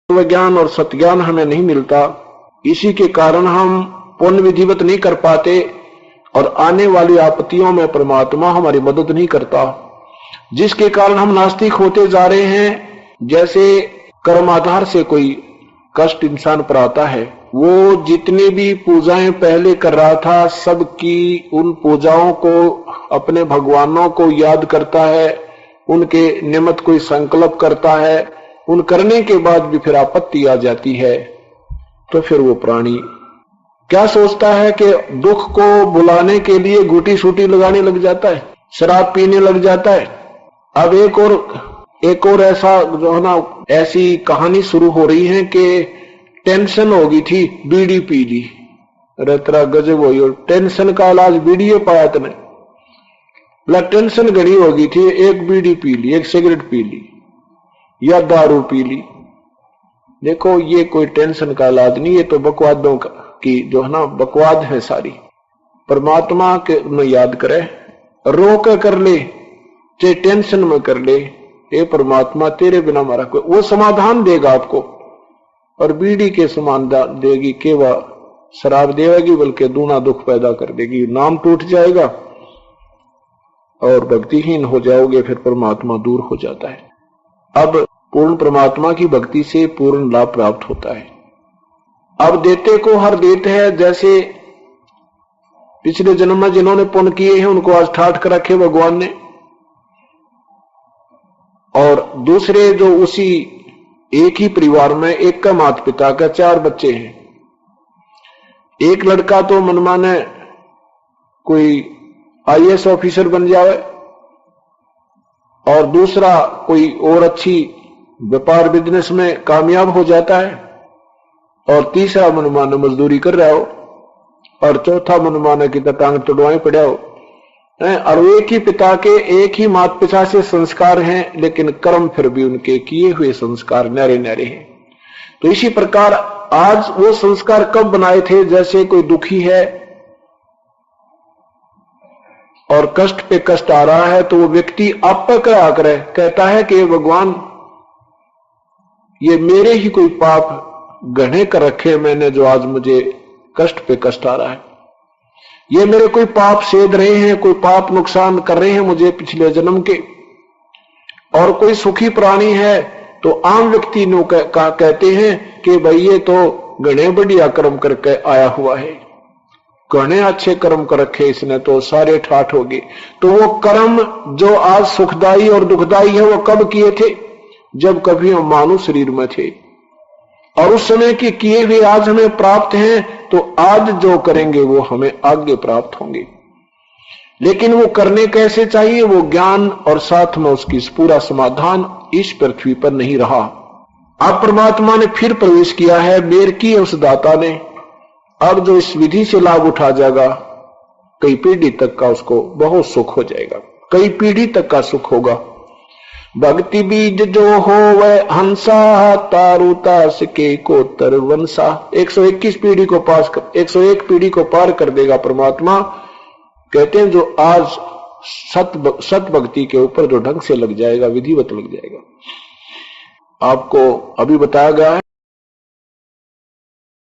तत्व ज्ञान और सत्ज्ञान हमें नहीं मिलता। इसी के कारण हम पुण्य विधिवत नहीं कर पाते और आने वाली आपत्तियों में परमात्मा हमारी मदद नहीं करता, जिसके कारण हम नास्तिक होते जा रहे हैं। जैसे कर्म आधार से कोई कष्ट इंसान पर आता है, वो जितनी भी पूजाएं पहले कर रहा था सबकी उन पूजाओं को अपने भगवानों को याद करता है, उनके निमित्त कोई संकल्प करता है, उन करने के बाद भी फिर आपत्ति आ जाती है, तो फिर वो प्राणी क्या सोचता है कि दुख को बुलाने के लिए घूटी सूटी लगाने लग जाता है, शराब पीने लग जाता है। अब एक और ऐसा जो है ना, ऐसी कहानी शुरू हो रही है कि टेंशन हो गई थी, बीड़ी पी ली, अरे तेरा गजब हो गई, टेंशन का इलाज बीड़ी पाया तने, टेंशन घड़ी हो गई थी, एक बीड़ी पी ली, एक सिगरेट पी ली या दारू पी ली। देखो ये कोई टेंशन का इलाज नहीं, ये तो बकवादों की जो है ना बकवाद है सारी। परमात्मा के में याद करे, रो कर ले, चाहे टेंशन में कर ले, हे परमात्मा तेरे बिना हमारा कोई, वो समाधान देगा आपको। और बीड़ी के समान देगी कि वह शराब देगी, बल्कि दूना दुख पैदा कर देगी, नाम टूट जाएगा और भक्तिहीन हो जाओगे, फिर परमात्मा दूर हो जाता है। अब पूर्ण परमात्मा की भक्ति से पूर्ण लाभ प्राप्त होता है। अब देते को हर देते है, जैसे पिछले जन्म में जिन्होंने पुण्य किए हैं उनको आज ठाट कर रखे भगवान ने, और दूसरे जो उसी एक ही परिवार में एक का माता पिता का 4 बच्चे हैं, एक लड़का तो मनमाने कोई आईएएस ऑफिसर बन जाए और दूसरा कोई और अच्छी व्यापार बिजनेस में कामयाब हो जाता है, और तीसरा मनमाने मजदूरी कर रहा हो, और चौथा मनमाने की टांग तोड़वाएं पड़ा हो। और एक ही पिता के एक ही माता पिता से संस्कार हैं, लेकिन कर्म फिर भी उनके किए हुए संस्कार न्यारे न्यारे हैं। तो इसी प्रकार आज वो संस्कार कब बनाए थे, जैसे कोई दुखी है और कष्ट पे कष्ट आ रहा है, तो वो व्यक्ति आप पर क्या करे, कहता है कि भगवान ये मेरे ही कोई पाप गढ़े कर रखे मैंने, जो आज मुझे कष्ट पे कष्ट आ रहा है, ये मेरे कोई पाप सेध रहे हैं, कोई पाप नुकसान कर रहे हैं मुझे पिछले जन्म के। और कोई सुखी प्राणी है तो आम व्यक्ति नो कहते हैं कि भाई ये तो घने बढ़िया कर्म करके आया हुआ है, घने अच्छे कर्म कर रखे इसने, तो सारे ठाठ हो गए। तो वो कर्म जो आज सुखदाई और दुखदाई है वो कब किए थे, जब कभी हम मानव शरीर में थे, और उस समय के किए हुए आज हमें प्राप्त हैं, तो आज जो करेंगे वो हमें आगे प्राप्त होंगे। लेकिन वो करने कैसे चाहिए, वो ज्ञान और साथ में उसकी पूरा समाधान इस पृथ्वी पर नहीं रहा। अब परमात्मा ने फिर प्रवेश किया है, मेर की उस दाता ने। अब जो इस विधि से लाभ उठा जाएगा, कई पीढ़ी तक का उसको बहुत सुख हो जाएगा, कई पीढ़ी तक का सुख होगा। भक्ति बीज जो हो वह हंसा, तारू तास के कोतर वंशा। 121 पीढ़ी को पास कर 101 पीढ़ी को पार कर देगा परमात्मा। कहते हैं जो आज सत भक्ति के ऊपर जो ढंग से लग जाएगा, विधिवत लग जाएगा। आपको अभी बताया गया है